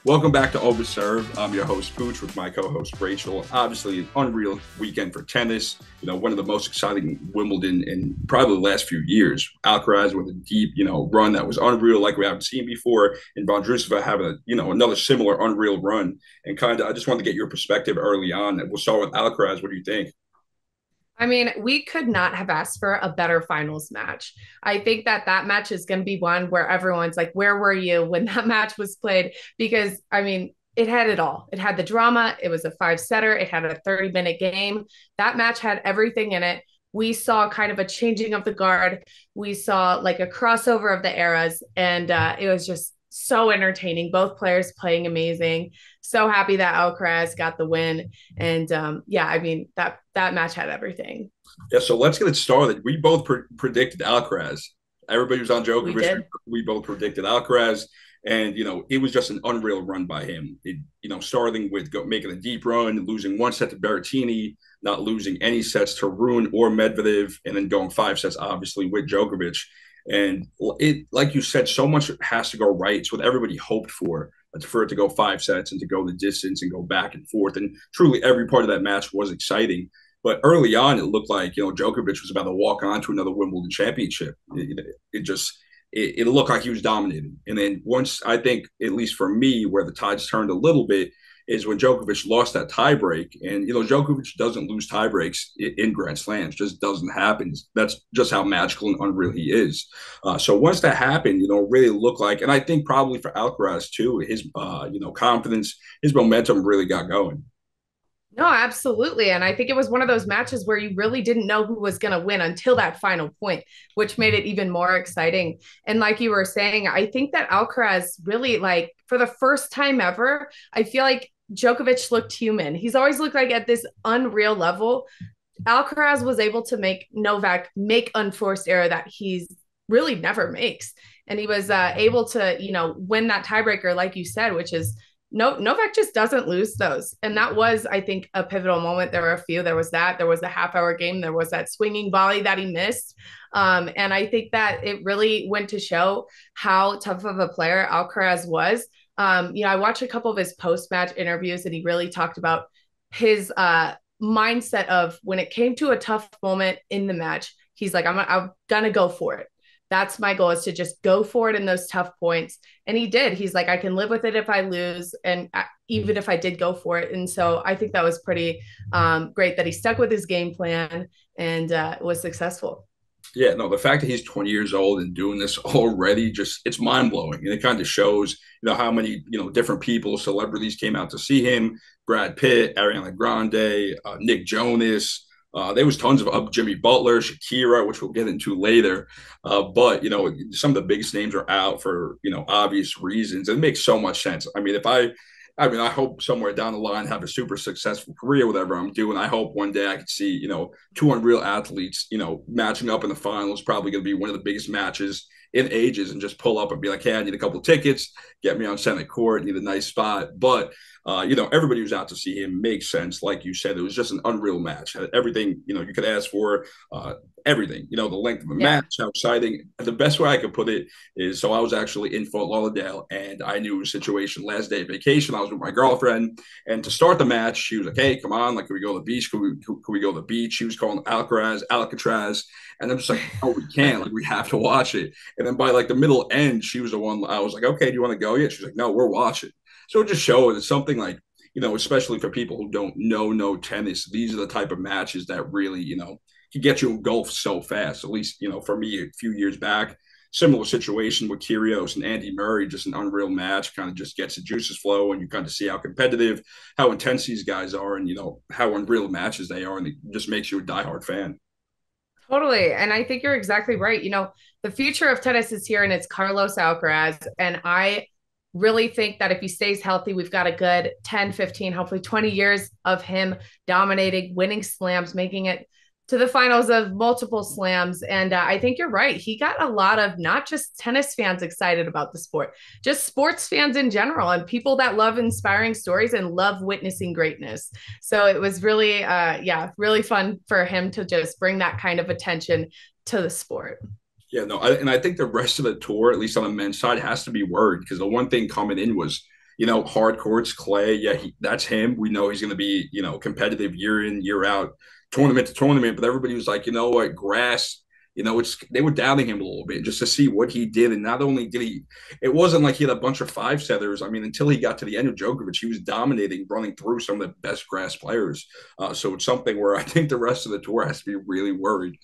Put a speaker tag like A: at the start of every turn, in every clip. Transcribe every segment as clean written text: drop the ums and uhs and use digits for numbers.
A: Welcome back to Overserved. I'm your host, Pooch, with my co-host, Rachel. Obviously, an unreal weekend for tennis. You know, one of the most exciting Wimbledon in probably the last few years. Alcaraz with a deep, run that was unreal like we haven't seen before. And Vondroušová having another similar unreal run. And kind of, I just wanted to get your perspective early on. We'll start with Alcaraz. What do you think?
B: I mean, we could not have asked for a better finals match. I think that match is going to be one where everyone's like, where were you when that match was played? Because, I mean, it had it all. It had the drama. It was a five-setter. It had a 30-minute game. That match had everything in it. We saw kind of a changing of the guard. We saw like a crossover of the eras. And it was just so entertaining. Both players playing amazing. So happy that Alcaraz got the win. And yeah, I mean that match had everything.
A: Yeah, so let's get it started. We both predicted Alcaraz. Everybody was on
B: We
A: Djokovic.
B: did.
A: We both predicted Alcaraz. And, it was just an unreal run by him. Starting with making a deep run, losing one set to Berrettini, not losing any sets to Rune or Medvedev, and then going five sets, obviously, with Djokovic. And like you said, so much has to go right. It's what everybody hoped for it to go five sets and to go the distance and go back and forth. And truly, every part of that match was exciting. But early on, it looked like Djokovic was about to walk on to another Wimbledon championship. It looked like he was dominating. And then once, I think, at least for me, where the tides turned a little bit is when Djokovic lost that tiebreak. And Djokovic doesn't lose tiebreaks in Grand Slams; just doesn't happen. That's just how magical and unreal he is. So once that happened, it really looked like, and I think probably for Alcaraz too, his confidence, his momentum really got going.
B: No, absolutely. And I think it was one of those matches where you really didn't know who was going to win until that final point, which made it even more exciting. And like you were saying, I think that Alcaraz really, like, for the first time ever, I feel like Djokovic looked human. He's always looked like at this unreal level. Alcaraz was able to make Novak make unforced error that he's really never makes. And he was able to, win that tiebreaker, like you said, which is no, Novak just doesn't lose those. And that was, I think, a pivotal moment. There were a few. There was that. There was the half-hour game. There was that swinging volley that he missed. And I think that it really went to show how tough of a player Alcaraz was. I watched a couple of his post-match interviews, and he really talked about his mindset of when it came to a tough moment in the match. He's like, I'm gonna go for it. That's my goal, is to just go for it in those tough points. And he did. He's like, I can live with it if I lose. And even if I did go for it. And so I think that was pretty great that he stuck with his game plan and was successful.
A: Yeah, no, the fact that he's 20 years old and doing this already, just it's mind blowing. And it kind of shows, how many, different people, celebrities came out to see him. Brad Pitt, Ariana Grande, Nick Jonas. There was tons of Jimmy Butler, Shakira, which we'll get into later. But some of the biggest names are out for obvious reasons. It makes so much sense. I mean, I hope somewhere down the line have a super successful career, whatever I'm doing. I hope one day I could see, two unreal athletes, matching up in the finals. Probably going to be one of the biggest matches in ages, and just pull up and be like, hey, I need a couple of tickets, get me on center court, need a nice spot. But everybody who's out to see him makes sense. Like you said, it was just an unreal match. Had everything, you could ask for, everything, the length of the
B: Yeah.
A: match, how exciting. The best way I could put it is, so I was actually in Fort Lauderdale, and I knew a situation last day of vacation. I was with my girlfriend, and to start the match, she was like, hey, come on, like, can we go to the beach? Can we go to the beach? She was calling Alcatraz. And I'm just like, oh, we can't. Like, we have to watch it. And then by like the middle end, she was the one. I was like, okay, do you want to go yet? She's like, no, we're watching. So it just shows it's something like, especially for people who don't know no tennis, these are the type of matches that really, can get you engulfed so fast. At least, for me, a few years back, similar situation with Kyrgios and Andy Murray, just an unreal match, kind of just gets the juices flow, and you kind of see how competitive, how intense these guys are, and, how unreal matches they are. And it just makes you a diehard fan.
B: Totally. And I think you're exactly right. The future of tennis is here, and it's Carlos Alcaraz. And I really think that if he stays healthy, we've got a good 10, 15, hopefully 20 years of him dominating, winning slams, making it to the finals of multiple slams. And I think you're right. He got a lot of not just tennis fans excited about the sport, just sports fans in general, and people that love inspiring stories and love witnessing greatness. So it was really, really fun for him to just bring that kind of attention to the sport.
A: Yeah, no, and I think the rest of the tour, at least on the men's side, has to be worried, because the one thing coming in was, hard courts, clay. Yeah, that's him. We know he's going to be, competitive year in, year out, tournament to tournament. But everybody was like, you know what, grass. They were doubting him a little bit just to see what he did. And not only did he, it wasn't like he had a bunch of five setters. I mean, until he got to the end of Djokovic, he was dominating, running through some of the best grass players. So it's something where I think the rest of the tour has to be really worried.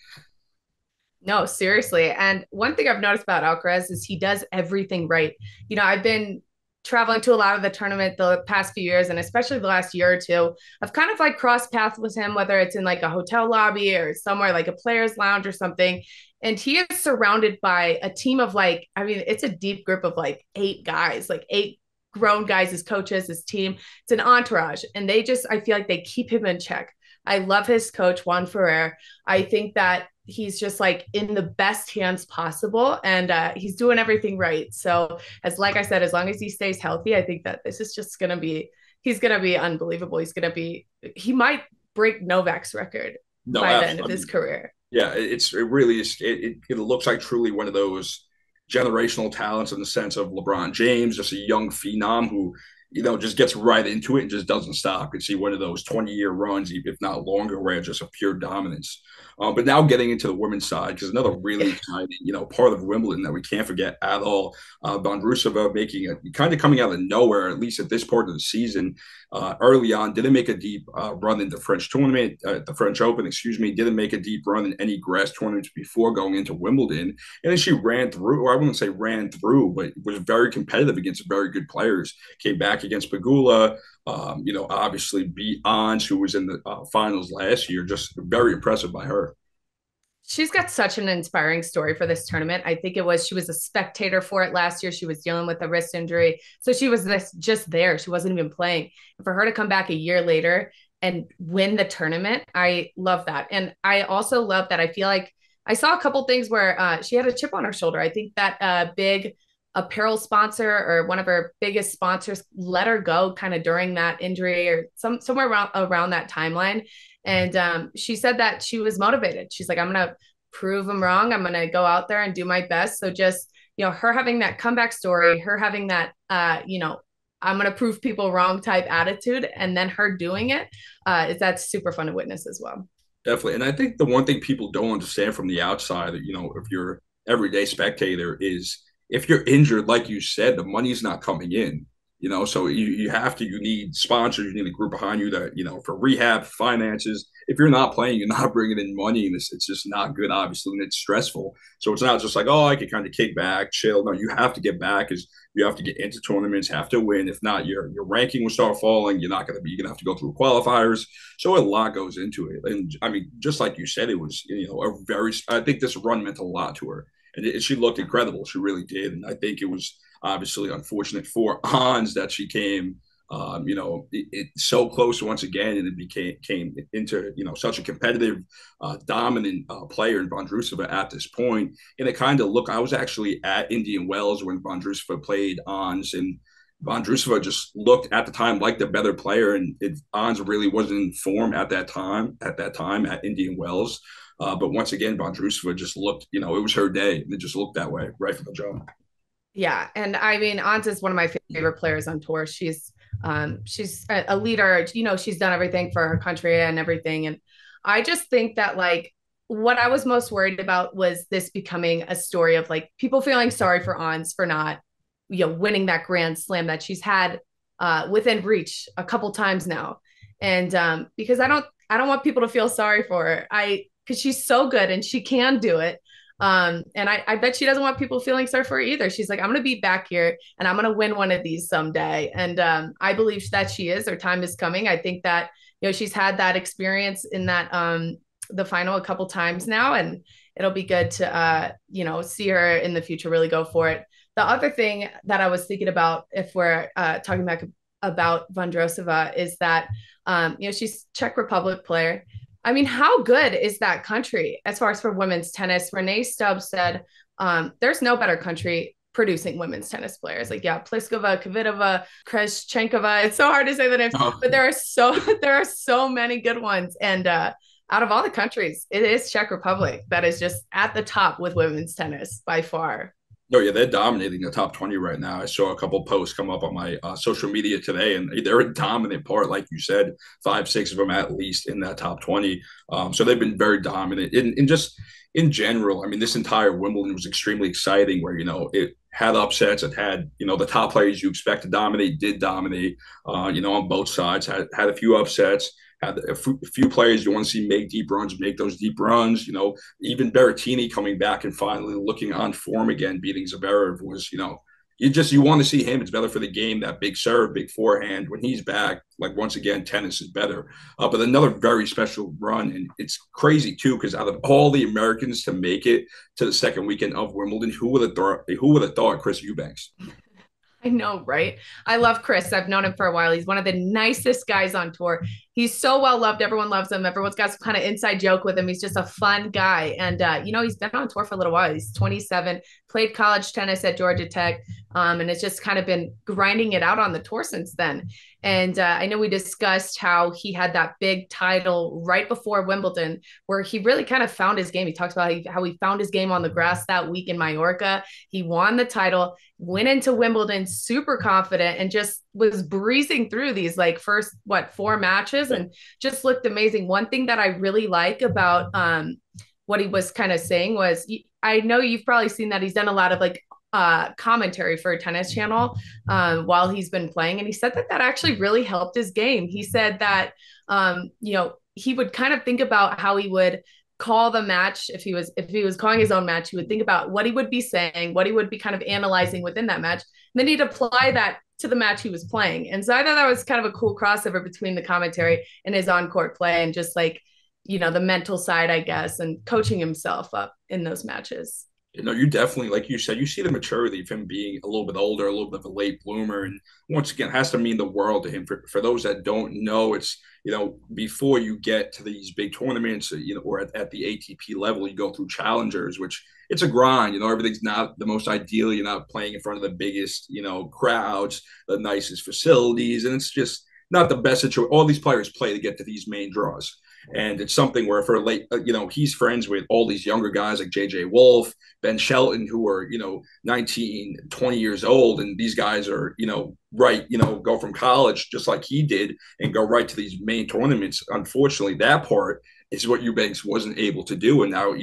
B: No, seriously. And one thing I've noticed about Alcaraz is he does everything right. I've been traveling to a lot of the tournament the past few years, and especially the last year or two. I've kind of like crossed paths with him, whether it's in like a hotel lobby or somewhere like a player's lounge or something. And he is surrounded by a team of like, I mean, it's a deep group of like 8 guys, like 8 grown guys as coaches, his team. It's an entourage. And I feel like they keep him in check. I love his coach, Juan Ferrer. I think that he's just like in the best hands possible, and he's doing everything right. So like I said, as long as he stays healthy, I think that this is just going to be, he's going to be unbelievable. He might break Novak's record by the end of his career.
A: Yeah, it really is. It looks like truly one of those generational talents in the sense of LeBron James, just a young phenom who just gets right into it and just doesn't stop. Could see one of those 20-year runs, if not longer, where just a pure dominance. But now getting into the women's side, because another really exciting, part of Wimbledon that we can't forget at all. Vondroušová making it kind of coming out of nowhere, at least at this part of the season. Early on, didn't make a deep run in the French tournament, the French Open, excuse me, didn't make a deep run in any grass tournaments before going into Wimbledon. And then she ran through, or I wouldn't say ran through, but was very competitive against very good players. Came back against Pegula, obviously beat Ons, who was in the finals last year. Just very impressive by her.
B: She's got such an inspiring story for this tournament. I think she was a spectator for it last year. She was dealing with a wrist injury. So she was just there. She wasn't even playing. And for her to come back a year later and win the tournament, I love that. And I also love that I feel like I saw a couple things where she had a chip on her shoulder. I think that big apparel sponsor or one of her biggest sponsors let her go kind of during that injury or somewhere around that timeline. And she said that she was motivated. She's like, I'm going to prove them wrong. I'm going to go out there and do my best. So just, her having that comeback story, her having that, I'm going to prove people wrong type attitude, and then her doing it, that's super fun to witness as well.
A: Definitely. And I think the one thing people don't understand from the outside, if you're everyday spectator, is if you're injured, like you said, the money's not coming in. So you need sponsors, you need a group behind you that, for rehab, finances. If you're not playing, you're not bringing in money, and it's just not good, obviously, and it's stressful. So it's not just like, oh, I can kind of kick back, chill. No, you have to get back, because you have to get into tournaments, have to win. If not, your ranking will start falling. You're going to have to go through qualifiers. So a lot goes into it. And I mean, just like you said, it was, I think this run meant a lot to her. And she looked incredible. She really did. And I think it was obviously unfortunate for Ons that she came, so close once again, and it came into, such a competitive, dominant player in Vondroušová at this point. And it kind of looked, I was actually at Indian Wells when Vondroušová played Ons, and Vondroušová just looked at the time like the better player, and Ons really wasn't in form at that time at Indian Wells. But once again, Vondroušová just looked, it was her day. It just looked that way right from the jump.
B: Yeah. And I mean, Ons is one of my favorite players on tour. She's a leader, she's done everything for her country and everything. And I just think that like what I was most worried about was this becoming a story of like people feeling sorry for Ons for not, winning that Grand Slam that she's had within reach a couple times now. And because I don't want people to feel sorry for her. Because she's so good and she can do it. And I bet she doesn't want people feeling sorry for her either. She's like, I'm going to be back here and I'm going to win one of these someday. And I believe that she is. Her time is coming. I think that, she's had that experience in that the final a couple times now, and it'll be good to, see her in the future really go for it. The other thing that I was thinking about, if we're talking about Vondroušová, is that, she's Czech Republic player. I mean, how good is that country as far as for women's tennis? Renee Stubbs said there's no better country producing women's tennis players. Like, yeah, Pliskova, Kvitova, Kreshchenkova. It's so hard to say the names, but there are so many good ones. And out of all the countries, it is Czech Republic that is just at the top with women's tennis by far.
A: No, yeah, they're dominating the top 20 right now. I saw a couple posts come up on my social media today, and they're a dominant part, like you said, five, six of them at least in that top 20. So they've been very dominant. In just in general, I mean, this entire Wimbledon was extremely exciting where, it had upsets. It had, the top players you expect to dominate did dominate, on both sides, had a few upsets. Had a few players you want to see make deep runs, make those deep runs. Even Berrettini coming back and finally looking on form again, beating Zverev was, you want to see him. It's better for the game, that big serve, big forehand. When he's back, like once again, tennis is better. But another very special run, and it's crazy too, because out of all the Americans to make it to the second weekend of Wimbledon, who would have thought? Who would have thought Chris Eubanks?
B: I know, right? I love Chris. I've known him for a while. He's one of the nicest guys on tour. He's so well loved. Everyone loves him. Everyone's got some kind of inside joke with him. He's just a fun guy. And, he's been on tour for a little while. He's 27, played college tennis at Georgia Tech, and it's just kind of been grinding it out on the tour since then. And I know we discussed how he had that big title right before Wimbledon, where he really kind of found his game. He talked about how he found his game on the grass that week in Mallorca. He won the title, went into Wimbledon super confident, and just was breezing through these first, 4 matches, and just looked amazing. One thing that I really like about what he was kind of saying was, I know you've probably seen that he's done a lot of commentary for a tennis channel while he's been playing. And he said that actually really helped his game. He said that, he would kind of think about how he would call the match. If he was calling his own match, he would think about what he would be saying, what he would be kind of analyzing within that match. And then he'd apply that to the match he was playing. And so I thought that was kind of a cool crossover between the commentary and his on-court play, and just the mental side, I guess, and coaching himself up in those matches.
A: You definitely, like you said, you see the maturity of him being a little bit older, a little bit of a late bloomer. And once again, has to mean the world to him. For those that don't know, it's, before you get to these big tournaments, or at the ATP level, you go through challengers, which it's a grind. Everything's not the most ideal. You're not playing in front of the biggest, crowds, the nicest facilities. And it's just not the best situation. All these players play to get to these main draws. And it's something where for late, he's friends with all these younger guys like JJ Wolf, Ben Shelton, who are, 19, 20 years old. And these guys are, go from college just like he did and go right to these main tournaments. Unfortunately, that part is what Eubanks wasn't able to do. And now,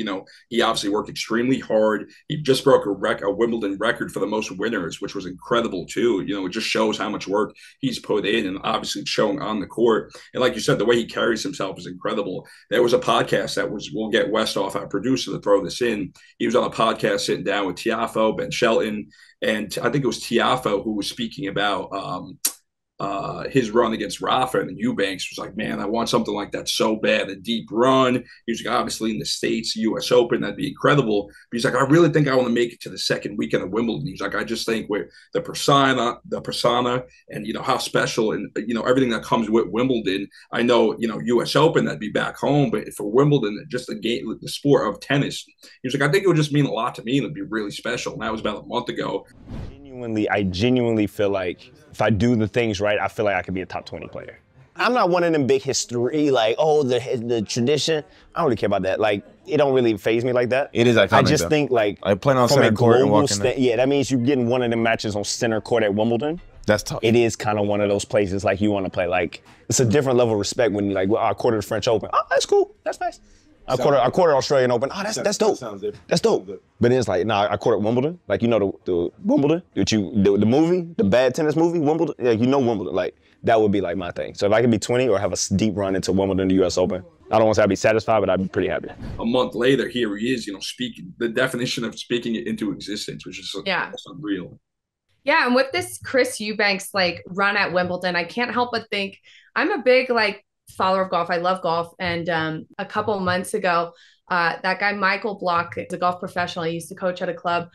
A: he obviously worked extremely hard. He just broke a Wimbledon record for the most winners, which was incredible too. It just shows how much work he's put in, and obviously showing on the court. And like you said, the way he carries himself is incredible. There was a podcast we'll get West off, our producer, to throw this in. He was on a podcast sitting down with Tiafoe, Ben Shelton, and I think it was Tiafoe who was speaking about his run against Rafa, and then Eubanks was like, man, I want something like that so bad, a deep run. He was like, obviously in the States, US Open, that'd be incredible. But he's like, I really think I want to make it to the second weekend of Wimbledon. He's like, I just think with the persona and, how special and, everything that comes with Wimbledon, I know, US Open, that'd be back home. But for Wimbledon, just the game, the sport of tennis, he was like, I think it would just mean a lot to me, and it'd be really special. And that was about a month ago.
C: I genuinely feel like if I do the things right, I feel like I could be a top 20 player. I'm not one of them big history, the tradition. I don't really care about that. It don't really faze me like that.
D: It is iconic.
C: I just think
D: playing on center court and walking
C: yeah, that means you're getting one of the matches on center court at Wimbledon.
D: That's tough.
C: It is kind of one of those places you want to play. It's a different level of respect when you're I quarter the French Open. Oh, that's cool. That's nice. I quarter Australian Open. Oh, that's dope. That's dope. But it's I quarter Wimbledon. The Wimbledon, the movie, the bad tennis movie, Wimbledon. Wimbledon. That would be my thing. So if I could be 20 or have a deep run into Wimbledon, the US Open, I don't want to say I'd be satisfied, but I'd be pretty happy.
A: A month later, here he is, speaking the definition of speaking it into existence, which is that's unreal.
B: Yeah, and with this Chris Eubanks run at Wimbledon, I can't help but think I'm a big follower of golf. I love golf. And a couple months ago, that guy, Michael Block, is a golf professional. He used to coach at a club.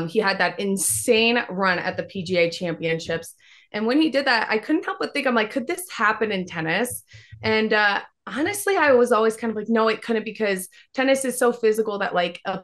B: He had that insane run at the PGA championships. And when he did that, I couldn't help but think, I'm like, could this happen in tennis? And Honestly, I was always kind of like, no, it couldn't, because tennis is so physical that like a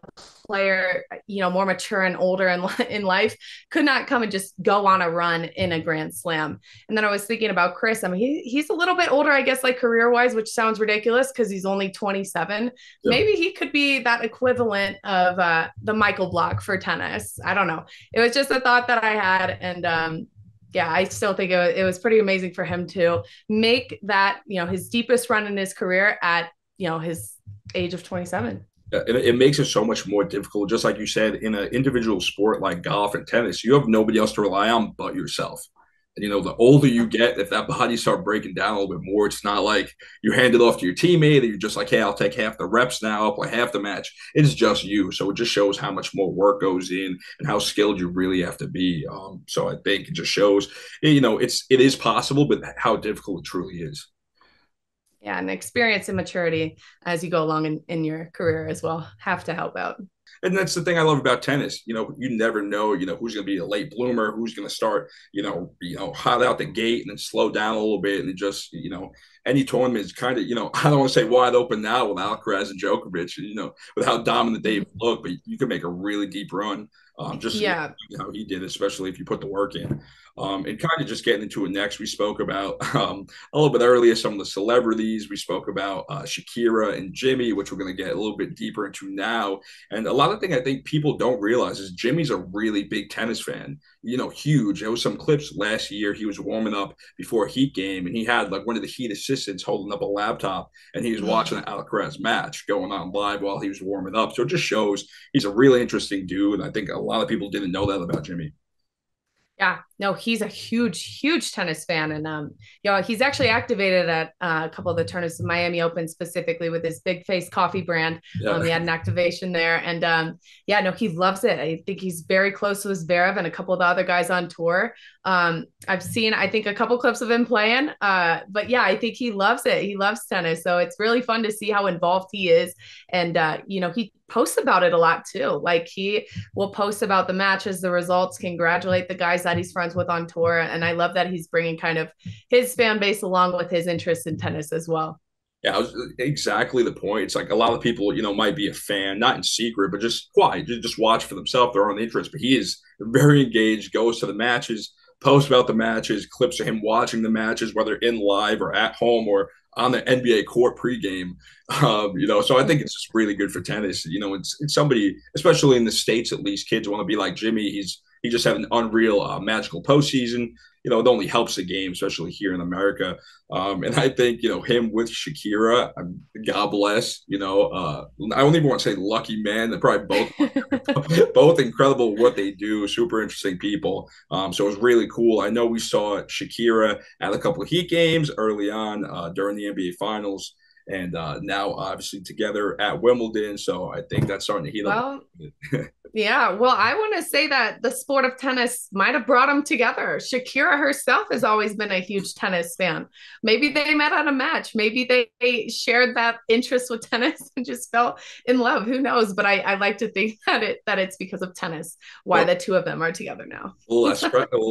B: player, more mature and older in life could not come and just go on a run in a Grand Slam. And then I was thinking about Chris. I mean, he's a little bit older, I guess, like career wise, which sounds ridiculous because he's only 27.
A: Yeah.
B: Maybe he could be that equivalent of the Michael Block for tennis. I don't know. It was just a thought that I had. And yeah, I still think it was pretty amazing for him to make that, his deepest run in his career at, his age of 27.
A: It makes it so much more difficult. Just like you said, in an individual sport like golf and tennis, you have nobody else to rely on but yourself. And, the older you get, if that body start breaking down a little bit more, it's not like you hand it off to your teammate and you're just like, hey, I'll take half the reps now, I'll play half the match. It's just you. So it just shows how much more work goes in and how skilled you really have to be. So I think it just shows, it is possible, but how difficult it truly is.
B: Yeah, and experience and maturity as you go along in your career as well have to help out.
A: And that's the thing I love about tennis. You never know, who's going to be a late bloomer, who's going to start, hot out the gate and then slow down a little bit. And just, any tournament is kind of, I don't want to say wide open now with Alcaraz and Djokovic, with how dominant they've looked, but you can make a really deep run. Just how he did, especially if you put the work in. And kind of just getting into it next, we spoke about a little bit earlier some of the celebrities. We spoke about Shakira and Jimmy, which we're going to get a little bit deeper into now. And a lot of things I think people don't realize is Jimmy's a really big tennis fan, huge. There was some clips last year. He was warming up before a Heat game, and he had like one of the Heat assistants holding up a laptop, and he was watching an Alcaraz match going on live while he was warming up. So it just shows he's a really interesting dude. And I think a lot of people didn't know that about Jimmy.
B: Yeah, no, he's a huge tennis fan. And, he's actually activated at a couple of the tournaments, Miami Open specifically, with his Big Face coffee brand. Yeah. He had an activation there. And he loves it. I think he's very close to Zverev and a couple of the other guys on tour. I've seen, I think, a couple clips of him playing. But yeah, I think he loves it. He loves tennis. So it's really fun to see how involved he is. And, he posts about it a lot too. Like he will post about the matches, the results, congratulate the guys that he's friends with on tour. And I love that he's bringing kind of his fan base along with his interest in tennis as well.
A: Yeah, exactly the point. It's like a lot of people, might be a fan, not in secret, but just quiet, just watch for themselves, their own interest. But he is very engaged, goes to the matches, posts about the matches, clips of him watching the matches, whether in live or at home or on the NBA court pregame. So I think it's just really good for tennis. It's somebody, especially in the States, at least, kids want to be like Jimmy. He just had an unreal magical postseason. It only helps the game, especially here in America. And I think, him with Shakira, God bless, I don't even want to say lucky man. They're probably both incredible what they do, super interesting people. So it was really cool. I know we saw Shakira at a couple of Heat games early on during the NBA Finals. And now, obviously, together at Wimbledon. So I think that's starting to heat up.
B: Yeah, well, I want to say that the sport of tennis might have brought them together. Shakira herself has always been a huge tennis fan. Maybe they met at a match. Maybe they shared that interest with tennis and just fell in love. Who knows? But I like to think that it's because of tennis why the two of them are together now.
A: A little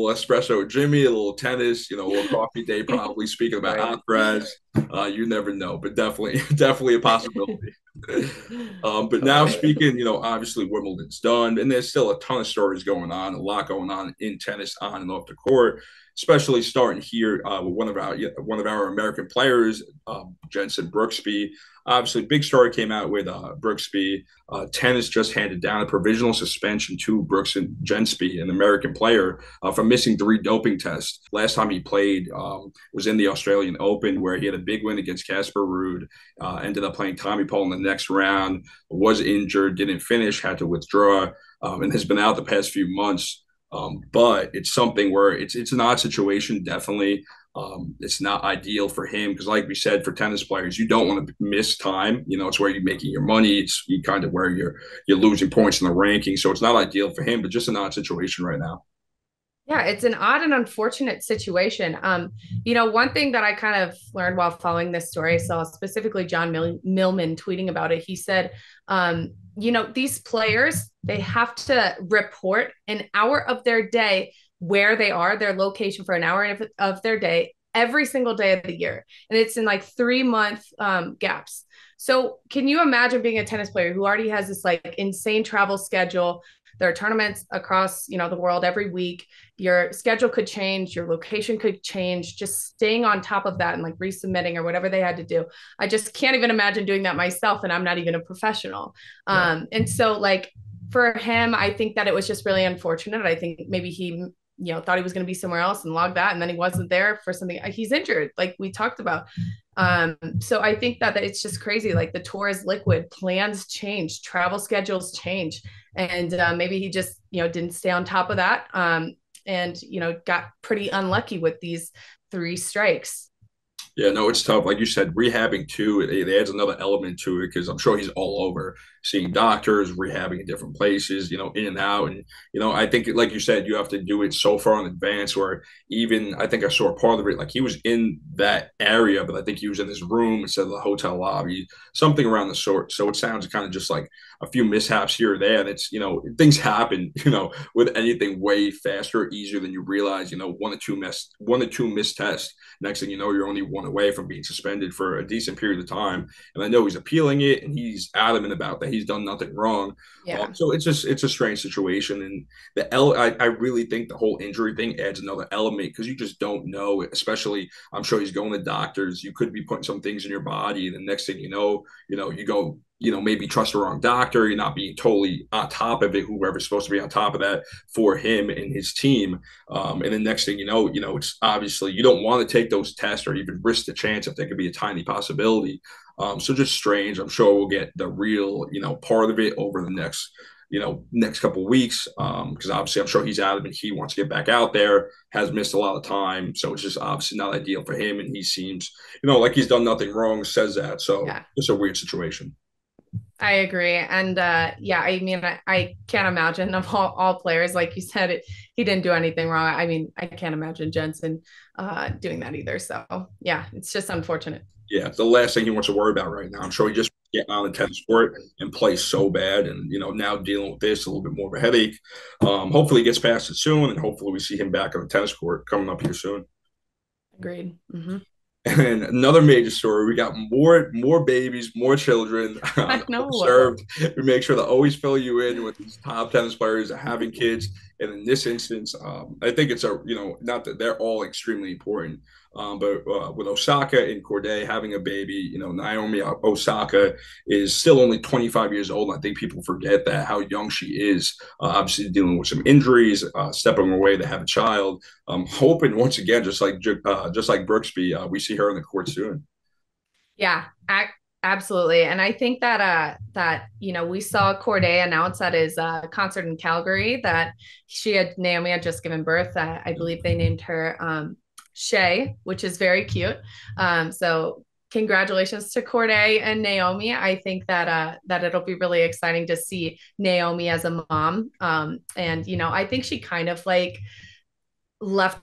A: espresso with Jimmy, a little tennis, a little coffee day, probably speaking about Alcaraz. You never know, but definitely a possibility. But now speaking, obviously Wimbledon's done, and there's still a ton of stories going on, a lot going on in tennis on and off the court, especially starting here with one of our American players, Jenson Brooksby. Obviously, big story came out with Brooksby. Tennis just handed down a provisional suspension to Brooks and Jensby, an American player, for missing 3 doping tests. Last time he played was in the Australian Open, where he had a big win against Casper Ruud. Ended up playing Tommy Paul in the next round. Was injured, didn't finish, had to withdraw, and has been out the past few months. But it's something where it's an odd situation, definitely. It's not ideal for him because, like we said, for tennis players, you don't want to miss time. It's where you're making your money. It's kind of where you're losing points in the ranking. So it's not ideal for him, but just an odd situation right now.
B: Yeah, it's an odd and unfortunate situation. One thing that I kind of learned while following this story, I saw specifically John Millman tweeting about it. He said, these players, they have to report an hour of their day where they are, their location for an hour of their day every single day of the year. And it's in like 3-month gaps. So can you imagine being a tennis player who already has this like insane travel schedule? There are tournaments across, the world every week. Your schedule could change, your location could change, just staying on top of that and like resubmitting or whatever they had to do. I just can't even imagine doing that myself. And I'm not even a professional. And so like for him, I think that it was just really unfortunate. I think maybe he, thought he was going to be somewhere else and logged that. And then he wasn't there for something. He's injured, like we talked about. So I think that it's just crazy. Like the tour is liquid, plans change, travel schedules change. And maybe he just, didn't stay on top of that. And, got pretty unlucky with these 3 strikes.
A: Yeah, no, it's tough. Like you said, rehabbing too, it adds another element to it because I'm sure he's all over seeing doctors, rehabbing in different places, in and out. And, I think, like you said, you have to do it so far in advance where even I think I saw a part of it, like he was in that area, but I think he was in his room instead of the hotel lobby, something around the sort. So it sounds kind of just like a few mishaps here or there. And it's, things happen, with anything way faster, easier than you realize, 1 or 2 missed tests. Next thing you know, you're only 1 away from being suspended for a decent period of time. And I know he's appealing it and he's adamant about that. He's done nothing wrong.
B: Yeah.
A: So it's a strange situation. And I really think the whole injury thing adds another element because you just don't know, especially I'm sure he's going to doctors. You could be putting some things in your body. And the next thing you know, you go, maybe trust the wrong doctor. You're not being totally on top of it, whoever's supposed to be on top of that for him and his team. And the next thing you know, it's obviously you don't want to take those tests or even risk the chance if there could be a tiny possibility. So just strange. I'm sure we'll get the real, part of it over the next couple of weeks. Because obviously I'm sure he's adamant he wants to get back out there, has missed a lot of time. So it's just obviously not ideal for him. And he seems, like he's done nothing wrong, says that. So it's a weird situation.
B: I agree. And I mean, I can't imagine of all players, like you said, he didn't do anything wrong. I mean, I can't imagine Jensen doing that either. So yeah, it's just unfortunate.
A: Yeah, it's the last thing he wants to worry about right now. I'm sure he just get on the tennis court and play so bad. And, now dealing with this, a little bit more of a headache. Hopefully he gets past it soon. And hopefully we see him back on the tennis court coming up here soon.
B: Agreed. Mm-hmm.
A: And another major story, we got more babies, more children. Overserved. We make sure to always fill you in with these top tennis players having kids. And in this instance, I think it's not that they're all extremely important, but with Osaka and Corday having a baby, Naomi Osaka is still only 25 years old. And I think people forget that how young she is, obviously dealing with some injuries, stepping away to have a child. Hoping once again, just like Brooksby, we see her on the court soon.
B: Yeah, absolutely. And I think that we saw Corday announce at his concert in Calgary that Naomi had just given birth. I believe they named her Shay, which is very cute. So congratulations to Corday and Naomi. I think that it'll be really exciting to see Naomi as a mom. And I think she kind of like left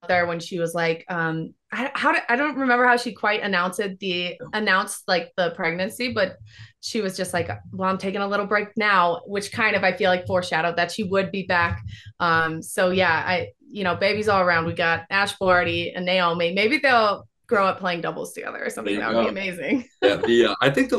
B: there when she was like, I don't remember how she quite announced like the pregnancy, but she was just like, well, I'm taking a little break now, which kind of, I feel like foreshadowed that she would be back. So yeah, babies all around. We got Ash Barty and Naomi. Maybe they'll grow up playing doubles together or something. That would be amazing.
A: Yeah, I think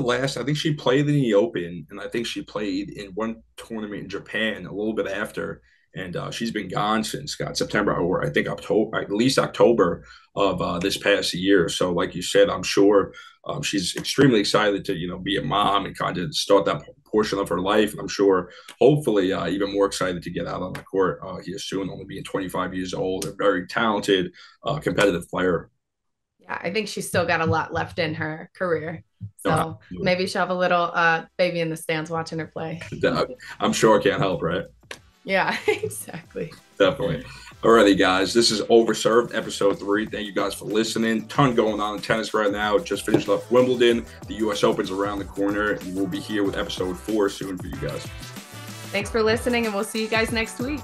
A: she played in the Open, and I think she played in one tournament in Japan a little bit after. And she's been gone since September, or I think October, at least October of this past year. So like you said, I'm sure she's extremely excited to, be a mom and kind of start that portion of her life. And I'm sure, hopefully, even more excited to get out on the court here soon, only being 25 years old, a very talented, competitive player.
B: Yeah, I think she's still got a lot left in her career. So maybe she'll have a little baby in the stands watching her play.
A: I'm sure I can't help, right?
B: Yeah, exactly.
A: Definitely. Alrighty, guys. This is Overserved, episode 3. Thank you guys for listening. Ton going on in tennis right now. Just finished up Wimbledon. The U.S. Open's around the corner. And we'll be here with episode 4 soon for you guys.
B: Thanks for listening, and we'll see you guys next week.